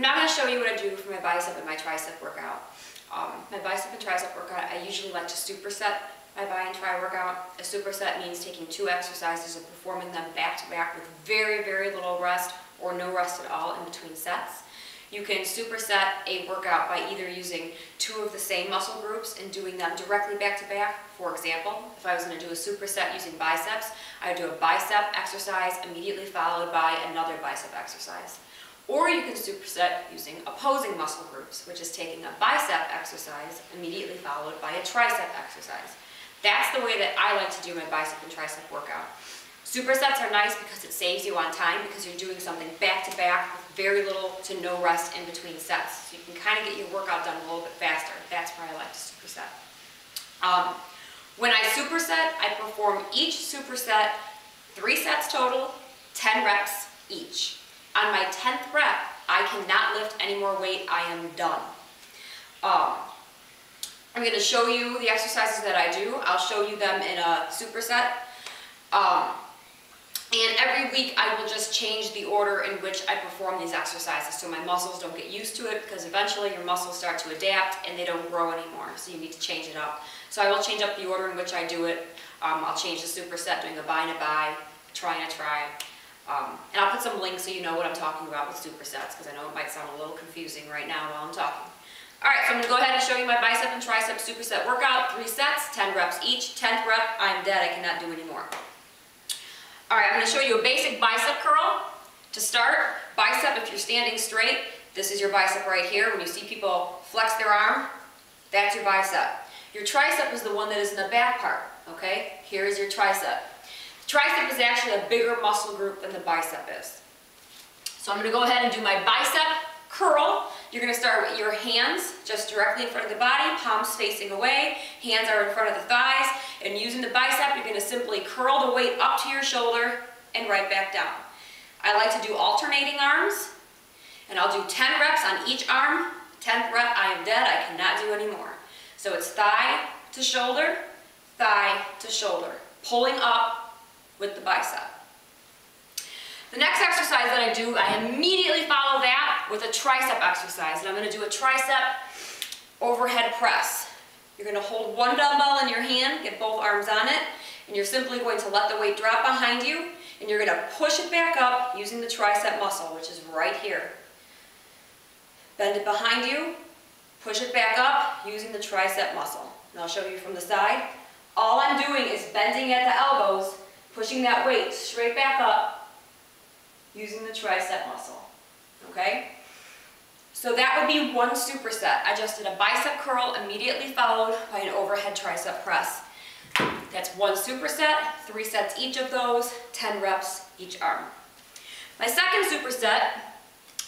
I'm now going to show you what I do for my bicep and my tricep workout. My bicep and tricep workout, I usually like to superset my bi and tri workout. A superset means taking 2 exercises and performing them back to back with very, very little rest or no rest at all in between sets. You can superset a workout by either using 2 of the same muscle groups and doing them directly back to back. For example, if I was going to do a superset using biceps, I would do a bicep exercise immediately followed by another bicep exercise. Or you can superset using opposing muscle groups, which is taking a bicep exercise immediately followed by a tricep exercise. That's the way that I like to do my bicep and tricep workout. Supersets are nice because it saves you on time because you're doing something back to back with very little to no rest in between sets. So you can kind of get your workout done a little bit faster. That's why I like to superset. When I superset, I perform each superset 3 sets total, 10 reps each. On my 10th rep, I cannot lift any more weight. I am done. I'm going to show you the exercises that I do. I'll show you them in a superset. And every week I will just change the order in which I perform these exercises so my muscles don't get used to it, because eventually your muscles start to adapt and they don't grow anymore, so you need to change it up. So I will change up the order in which I do it. I'll change the superset, doing a bi and a bi, tri and a tri. And I'll put some links so you know what I'm talking about with supersets, because I know it might sound a little confusing right now while I'm talking. Alright, so I'm going to go ahead and show you my bicep and tricep superset workout. 3 sets, 10 reps each. 10th rep, I'm dead, I cannot do any more. Alright, I'm going to show you a basic bicep curl. To start, bicep, if you're standing straight, this is your bicep right here. When you see people flex their arm, that's your bicep. Your tricep is the one that is in the back part, okay? Here is your tricep. The tricep is actually a bigger muscle group than the bicep is. So I'm going to go ahead and do my bicep curl. You're going to start with your hands just directly in front of the body, palms facing away, hands are in front of the thighs, and using the bicep, you're going to simply curl the weight up to your shoulder and right back down. I like to do alternating arms, and I'll do 10 reps on each arm. 10th rep, I am dead, I cannot do any more. So it's thigh to shoulder, pulling up with the bicep. The next exercise that I do, I immediately follow that with a tricep exercise. And I'm going to do a tricep overhead press. You're going to hold one dumbbell in your hand, get both arms on it, and you're simply going to let the weight drop behind you, and you're going to push it back up using the tricep muscle, which is right here. Bend it behind you, push it back up using the tricep muscle. And I'll show you from the side. All I'm doing is bending at the elbows, pushing that weight straight back up, using the tricep muscle, okay? So that would be one superset. I just did a bicep curl immediately followed by an overhead tricep press. That's one superset, 3 sets each of those, 10 reps each arm. My second superset,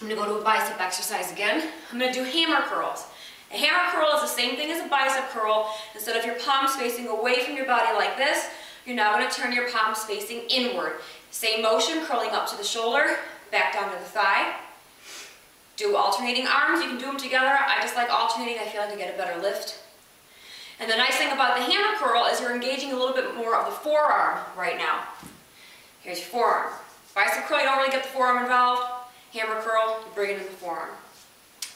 I'm going to go to a bicep exercise again. I'm going to do hammer curls. A hammer curl is the same thing as a bicep curl. Instead of your palms facing away from your body like this, you're now going to turn your palms facing inward. Same motion, curling up to the shoulder, back down to the thigh. Do alternating arms. You can do them together. I just like alternating. I feel like I get a better lift. And the nice thing about the hammer curl is you're engaging a little bit more of the forearm right now. Here's your forearm. Bicep curl, you don't really get the forearm involved. Hammer curl, you bring it in the forearm.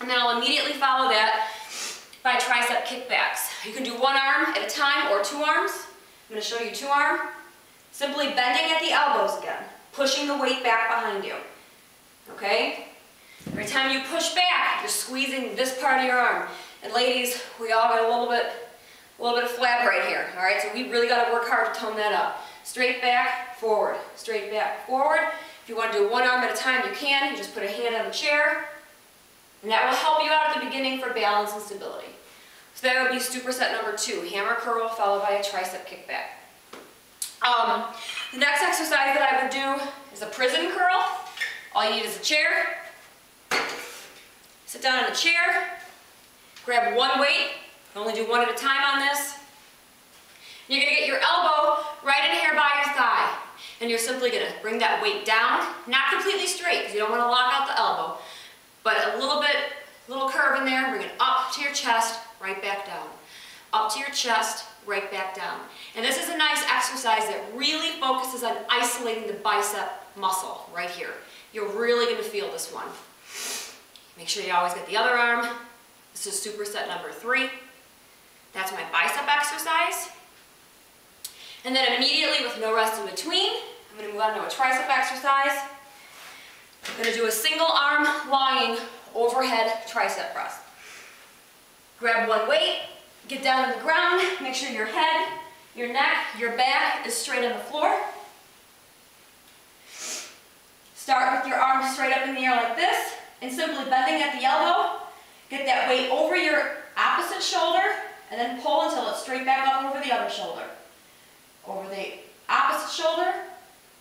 And then I'll immediately follow that by tricep kickbacks. You can do one arm at a time or 2 arms. I'm going to show you 2 arm. Simply bending at the elbows again, pushing the weight back behind you, okay? Every time you push back, you're squeezing this part of your arm. And ladies, we all got a little bit of flab right here, all right? So we really got to work hard to tone that up. Straight back, forward, straight back, forward. If you want to do 1 arm at a time, you can. You just put a hand on the chair, and that will help you out at the beginning for balance and stability. So that would be superset number 2, hammer curl followed by a tricep kickback. The next exercise that I would do is a prison curl. All you need is a chair. Sit down in a chair, grab 1 weight, you can only do 1 at a time on this. You're going to get your elbow right in here by your thigh. And you're simply going to bring that weight down, not completely straight because you don't want to lock out the elbow, but a little curve in there, bring it up to your chest, right back down. Up to your chest, right back down. And this is a nice exercise that really focuses on isolating the bicep muscle right here. You're really going to feel this one. Make sure you always get the other arm. This is superset number 3. That's my bicep exercise. And then immediately, with no rest in between, I'm going to move on to a tricep exercise. I'm going to do a single arm lying overhead tricep press. Grab one weight, get down to the ground, make sure your head, your neck, your back is straight on the floor. Start with your arms straight up in the air like this, and simply bending at the elbow. Get that weight over your opposite shoulder, and then pull until it's straight back up over the other shoulder. Over the opposite shoulder,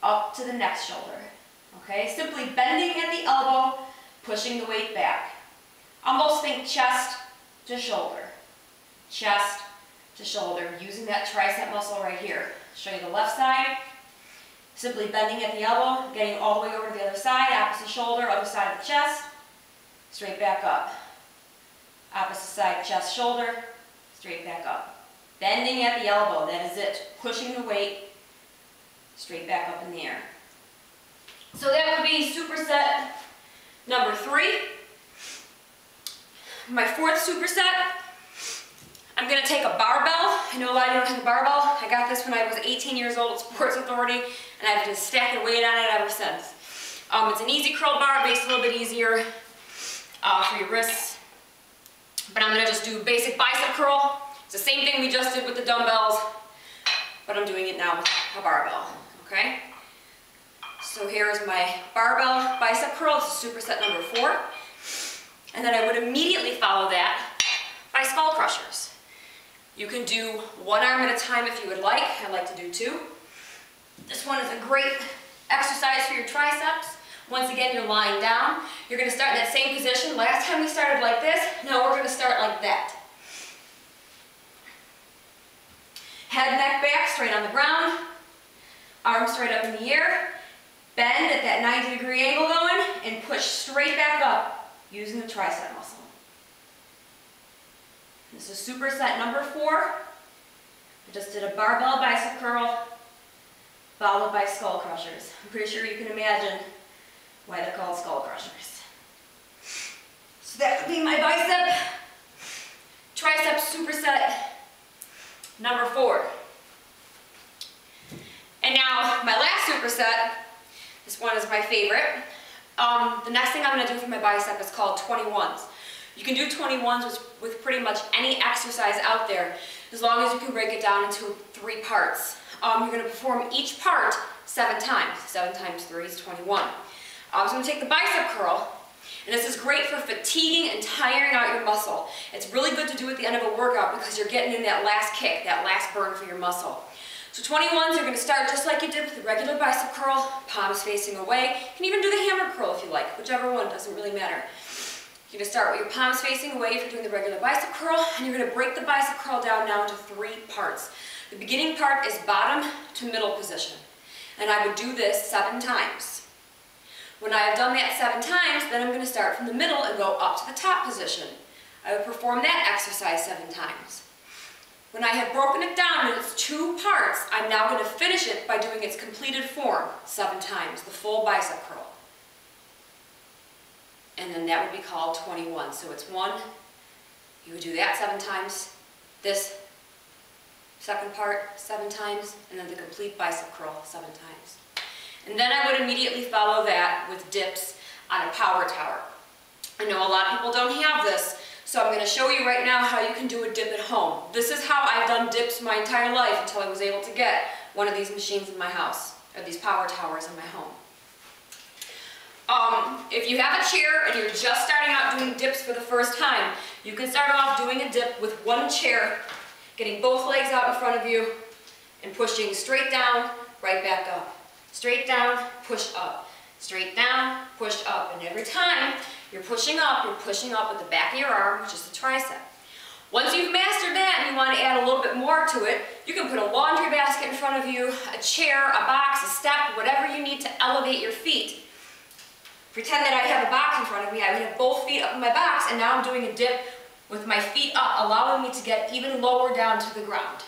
up to the next shoulder. Okay, simply bending at the elbow, pushing the weight back. Almost think chest to shoulder. Chest to shoulder, using that tricep muscle right here. Show you the left side. Simply bending at the elbow, getting all the way over to the other side, opposite shoulder, other side of the chest, straight back up. Opposite side, chest, shoulder, straight back up. Bending at the elbow, that is it. Pushing the weight straight back up in the air. So that would be superset number 3. My 4th superset, I'm going to take a barbell. I know a lot of you don't have a barbell. I got this when I was 18 years old at Sports Authority, and I've been stacking weight on it ever since. It's an easy curl bar, makes it a little bit easier for your wrists. But I'm going to just do basic bicep curl. It's the same thing we just did with the dumbbells, but I'm doing it now with a barbell, okay? So here's my barbell bicep curl. This is superset number 4. And then I would immediately follow that by skull crushers. You can do one arm at a time if you would like. I like to do 2. This one is a great exercise for your triceps. Once again, you're lying down. You're going to start in that same position. Last time we started like this. Now we're going to start like that. Head, neck, back, straight on the ground. Arms straight up in the air. Bend at that 90-degree angle going, and push straight back up using the tricep muscle. This is superset number 4. I just did a barbell bicep curl, followed by skull crushers. I'm pretty sure you can imagine why they're called skull crushers. So that would be my bicep, tricep superset number 4. And now my last superset, this one is my favorite. The next thing I'm going to do for my bicep is called 21s. You can do 21s with pretty much any exercise out there, as long as you can break it down into 3 parts. You're going to perform each part 7 times. 7 times 3 is 21. So I'm going to take the bicep curl, and this is great for fatiguing and tiring out your muscle. It's really good to do at the end of a workout because you're getting in that last kick, that last burn for your muscle. So 21s, you're going to start just like you did with the regular bicep curl, palms facing away. You can even do the hammer curl if you like, whichever one, doesn't really matter. You're going to start with your palms facing away if you're doing the regular bicep curl, and you're going to break the bicep curl down now into 3 parts. The beginning part is bottom to middle position, and I would do this 7 times. When I have done that 7 times, then I'm going to start from the middle and go up to the top position. I would perform that exercise 7 times. When I have broken it down in its 2 parts, I'm now going to finish it by doing its completed form 7 times, the full bicep curl. And then that would be called 21. So it's 1, you would do that 7 times, this second part 7 times, and then the complete bicep curl 7 times. And then I would immediately follow that with dips on a power tower. I know a lot of people don't have this, so I'm going to show you right now how you can do a dip at home. This is how I've done dips my entire life until I was able to get one of these machines in my house, or these power towers in my home. If you have a chair and you're just starting out doing dips for the first time, you can start off doing a dip with 1 chair, getting both legs out in front of you, and pushing straight down, right back up. Straight down, push up. Straight down, push up. And every time you're pushing up with the back of your arm, which is the tricep. Once you've mastered that and you want to add a little bit more to it, you can put a laundry basket in front of you, a chair, a box, a step, whatever you need to elevate your feet. Pretend that I have a box in front of me. I would have both feet up in my box, and now I'm doing a dip with my feet up, allowing me to get even lower down to the ground.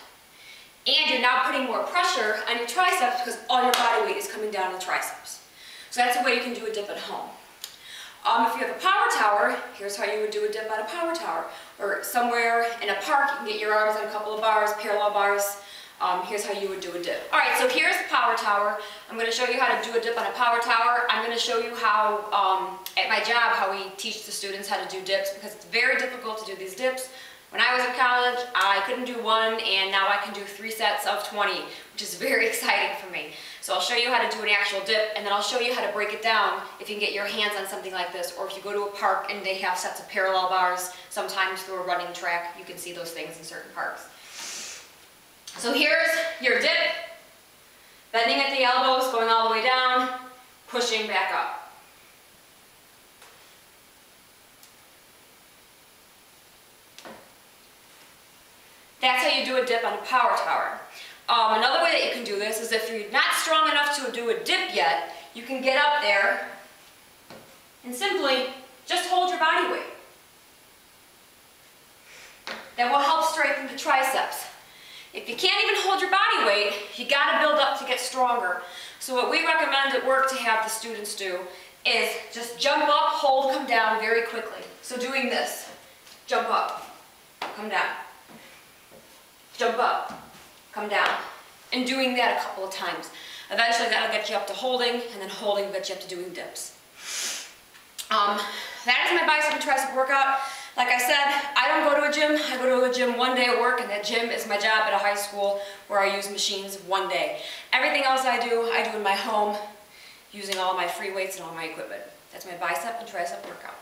And you're now putting more pressure on your triceps because all your body weight is coming down the triceps. So that's a way you can do a dip at home. If you have a power tower, here's how you would do a dip on a power tower. Or somewhere in a park, you can get your arms on a couple of bars, parallel bars. Here's how you would do a dip. All right, so here's the power tower. I'm going to show you how to do a dip on a power tower. I'm going to show you how, at my job, how we teach the students how to do dips, because it's very difficult to do these dips. When I was in college, I couldn't do one, and now I can do 3 sets of 20, which is very exciting for me. So I'll show you how to do an actual dip, and then I'll show you how to break it down if you can get your hands on something like this, or if you go to a park and they have sets of parallel bars, sometimes through a running track, you can see those things in certain parks. So here's your dip, bending at the elbows, going all the way down, pushing back up. That's how you do a dip on a power tower. Another way that you can do this is if you're not strong enough to do a dip yet, you can get up there and simply just hold your body weight. That will help strengthen the triceps. If you can't even hold your body weight, you got to build up to get stronger. So what we recommend at work to have the students do is just jump up, hold, come down very quickly. So doing this, jump up, come down. Jump up, come down, and doing that a couple of times. Eventually that'll get you up to holding, and then holding will get you up to doing dips. That is my bicep and tricep workout. Like I said, I don't go to a gym. I go to a gym one day at work, and that gym is my job at a high school where I use machines one day. Everything else I do in my home using all my free weights and all my equipment. That's my bicep and tricep workout.